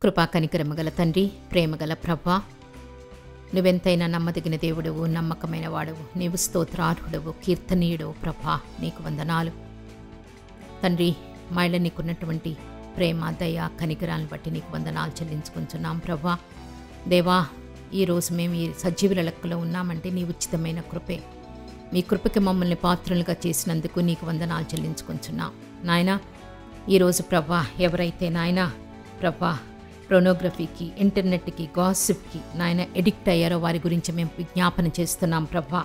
కృపా కనికరము గల తండ్రి, ప్రేమగల ప్రభా, నువ్వెంతైనా నమ్మదగిన దేవుడవు, నమ్మకమైన వాడవు, నీవు స్తోత్రార్హుడవు, కీర్తనీయుడవు ప్రభా. నీకు వందనాలు తండ్రి. మాయల నీకున్నటువంటి ప్రేమ, దయ, కనికరాలను బట్టి నీకు వందనాలు చెల్లించుకుంటున్నాం ప్రభా. దేవా, ఈరోజు మేము ఈ సజీవుల లెక్కలో ఉన్నామంటే నీ ఉచితమైన కృపే. మీ కృపకి మమ్మల్ని పాత్రలుగా చేసినందుకు నీకు వందనాలు చెల్లించుకుంటున్నాం నాయన. ఈరోజు ప్రభా, ఎవరైతే నాయన ప్రభా ప్రోనోగ్రఫీకి, ఇంటర్నెట్కి, గాసిప్కి నాయన ఎడిక్ట్ అయ్యారో వారి గురించి మేము విజ్ఞాపన చేస్తున్నాం ప్రభా.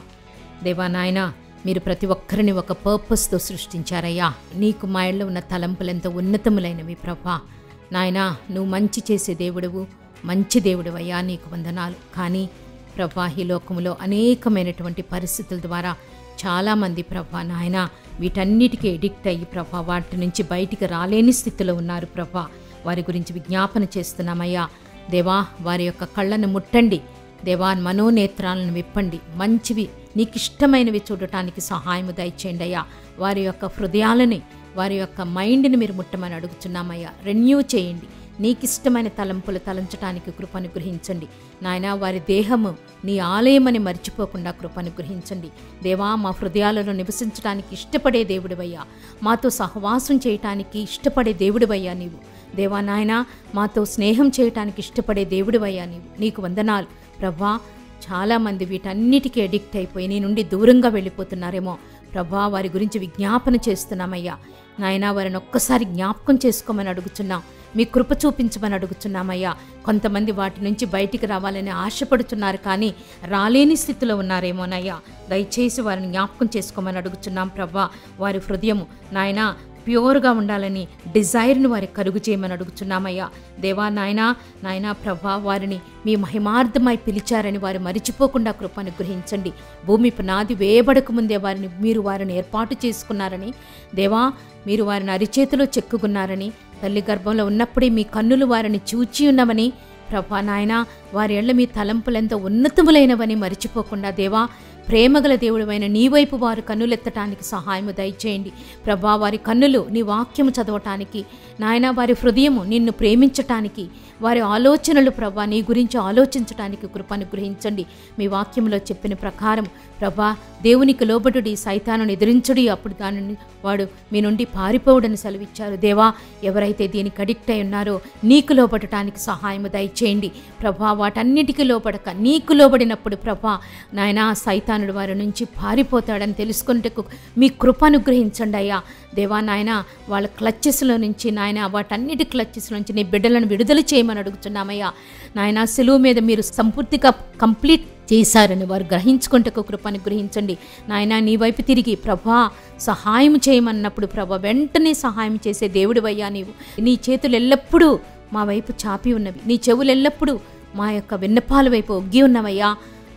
దేవా నాయన, మీరు ప్రతి ఒక్కరిని ఒక పర్పస్తో సృష్టించారయ్యా. నీకు మాయల్లో ఉన్న తలంపులు ఎంతో ఉన్నతములైనవి ప్రభా. నాయన, నువ్వు మంచి చేసే దేవుడవు, మంచి దేవుడు అయ్యా, నీకు వందనాలు. కానీ ప్రభా, ఈ లోకంలో అనేకమైనటువంటి పరిస్థితుల ద్వారా చాలామంది ప్రభా నాయన వీటన్నిటికీ ఎడిక్ట్ అయ్యి ప్రభా వాటి నుంచి బయటికి రాలేని స్థితిలో ఉన్నారు ప్రభా. వారి గురించి విజ్ఞాపన చేస్తున్నామయ్యా. దేవా, వారి యొక్క కళ్ళను ముట్టండి దేవా, మనోనేత్రాలను విప్పండి, మంచివి నీకు ఇష్టమైనవి చూడటానికి సహాయము దయచేయండి అయ్యా. వారి యొక్క హృదయాలని, వారి యొక్క మైండ్ని మీరు ముట్టమని అడుగుతున్నామయ్యా. రెన్యూ చేయండి, నీకు ఇష్టమైన తలంపులు తలంచడానికి కృపను గ్రహించండి నాయన. వారి దేహము నీ ఆలయమని మర్చిపోకుండా కృపను గ్రహించండి దేవా. మా హృదయాలలో నివసించడానికి ఇష్టపడే దేవుడివయ్యా, మాతో సహవాసం చేయటానికి ఇష్టపడే దేవుడివయ్యా నీవు దేవా. నాయన, మాతో స్నేహం చేయటానికి ఇష్టపడే దేవుడివయ్యా నీవు. నీకు వందనాలు ప్రభా. చాలామంది వీటన్నిటికీ అడిక్ట్ అయిపోయి నీ నుండి దూరంగా వెళ్ళిపోతున్నారేమో ప్రభా. వారి గురించి విజ్ఞాపన చేస్తున్నామయ్యా నాయన. వారిని ఒక్కసారి జ్ఞాపకం చేసుకోమని అడుగుతున్నాం, మీ కృప చూపించమని అడుగుతున్నామయ్యా. కొంతమంది వాటి నుంచి బయటికి రావాలని ఆశపడుతున్నారు, కానీ రాలేని స్థితిలో ఉన్నారేమోనయ్యా. దయచేసి వారిని జ్ఞాపకం చేసుకోమని అడుగుతున్నాం ప్రభా. వారి హృదయము నాయన ప్యూర్గా ఉండాలని డిజైర్ను వారికి కలుగు చేయమని అడుగుతున్నామయ్యా. దేవా నాయనా, నాయనా ప్రభా, వారిని మీ మహిమార్థమై పిలిచారని వారు మరిచిపోకుండా కృపను గ్రహించండి. భూమి పునాది వేయబడక ముందే మీరు వారిని ఏర్పాటు చేసుకున్నారని దేవా, మీరు వారిని అరిచేతిలో చెక్కుకున్నారని, తల్లి గర్భంలో ఉన్నప్పుడే మీ కన్నులు వారిని చూచి ఉన్నవని ప్రభా నాయన, వారి ఎళ్ళ మీ తలంపులెంతో ఉన్నతములైనవని మరిచిపోకుండా దేవా, ప్రేమగల దేవుడైన నీ వైపు వారు కన్నులెత్తటానికి సహాయము దయచేయండి ప్రభా. వారి కన్నులు నీ వాక్యము చదవటానికి నాయన, వారి హృదయము నిన్ను ప్రేమించటానికి, వారి ఆలోచనలు ప్రభా నీ గురించి ఆలోచించటానికి కృపను గ్రహించండి. మీ వాక్యంలో చెప్పిన ప్రకారం ప్రభా, దేవునికి లోబడుడి, సైతానుని ఎదిరించుడి, అప్పుడు దానిని వాడు మీ నుండి పారిపోవుడని సెలవిచ్చారు దేవా. ఎవరైతే దీనికి అడిక్ట్ అయి ఉన్నారో నీకు లోబడటానికి సహాయము దయచేయండి ప్రభా. వాటన్నిటికీ లోబడక నీకు లోబడినప్పుడు ప్రభా నాయన, సైతానుడు వారి నుంచి పారిపోతాడని తెలుసుకున్నట్టుకు మీ కృపను గ్రహించండి అయ్యా దేవా. నాయన, వాళ్ళ క్లచ్చెస్లో నుంచి నాయన, వాటన్నిటి క్లచ్చెస్ నుంచి నీ బిడ్డలను విడుదల చేయమని అడుగుతున్నామయ్యా నాయన. సిలువ మీద మీరు సంపూర్తిగా కంప్లీట్ చేశారని వారు గ్రహించుకుంటకు కృపను గ్రహించండి నాయన. నీ వైపు తిరిగి ప్రభా సహాయం చేయమన్నప్పుడు ప్రభా వెంటనే సహాయం చేసే దేవుడివయ్యా నీవు. నీ చేతులు ఎల్లప్పుడూ మా వైపు చాపి ఉన్నవి, నీ చెవులు ఎల్లప్పుడూ మా యొక్క విన్నపాల వైపు ఒగ్గి ఉన్నవయ్యా.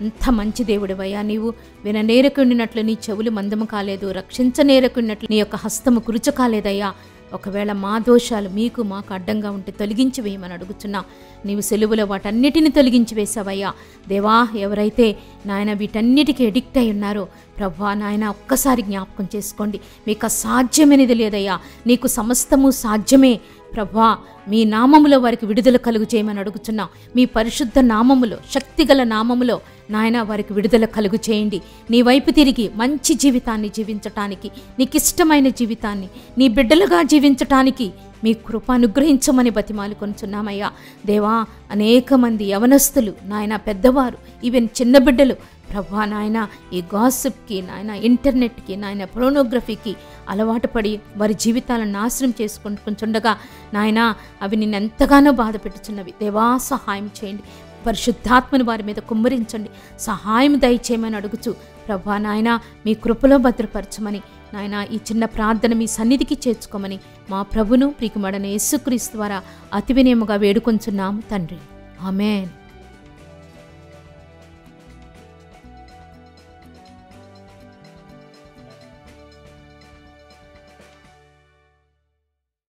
అంత మంచి దేవుడివయ్యా నీవు. విననేరకుండినట్లు నీ చెవులు మందము కాలేదు, రక్షించనేరకుండినట్లు నీ యొక్క హస్తము కురుచ కాలేదయ్యా. ఒకవేళ మా దోషాలు మీకు మాకు అడ్డంగా ఉంటే తొలగించి వేయమని అడుగుతున్నా. నీవు సెలువులో వాటన్నిటిని తొలగించి వేసావయ్యా దేవా. ఎవరైతే నాయన వీటన్నిటికీ ఎడిక్ట్ అయి ఉన్నారో ప్రభా నాయన, ఒక్కసారి జ్ఞాపకం చేసుకోండి. మీకు అసాధ్యమైనది లేదయ్యా, నీకు సమస్తము సాధ్యమే ప్రభా. మీ నామములో వారికి విడుదల కలుగు చేయమని అడుగుతున్నాం. మీ పరిశుద్ధ నామములో, శక్తిగల నామములో నాయన వారికి విడుదల కలుగు చేయండి. నీ వైపు తిరిగి మంచి జీవితాన్ని జీవించటానికి, నీకు ఇష్టమైన జీవితాన్ని నీ బిడ్డలుగా జీవించటానికి మీ కృప అనుగ్రహించమని బతిమాలు కొనుచున్నామయ్యా దేవా. అనేక మంది యవనస్తులు నాయన, పెద్దవారు, ఈవెన్ చిన్న బిడ్డలు ప్రభా నాయన ఈ గాసిప్కి నాయన, ఇంటర్నెట్కి నాయన, ప్రోనోగ్రఫీకి అలవాటు పడి వారి జీవితాలను నాశనం చేసుకుంటుండగా నాయన, అవి నిన్ను ఎంతగానో బాధ పెట్టుచున్నవి దేవా. సహాయం చేయండి, పరిశుద్ధాత్మను వారి మీద కుమ్మరించండి, సహాయం దయచేయమని అడుగుచు ప్రభా నాయన, మీ కృపలో భద్రపరచమని నాయన, ఈ చిన్న ప్రార్థన మీ సన్నిధికి చేర్చుకోమని మా ప్రభును ప్రియకుమారుడైన యేసుక్రీస్తు ద్వారా అతి వినయముగా వేడుకొంచున్నాము తండ్రి. ఆమేన్.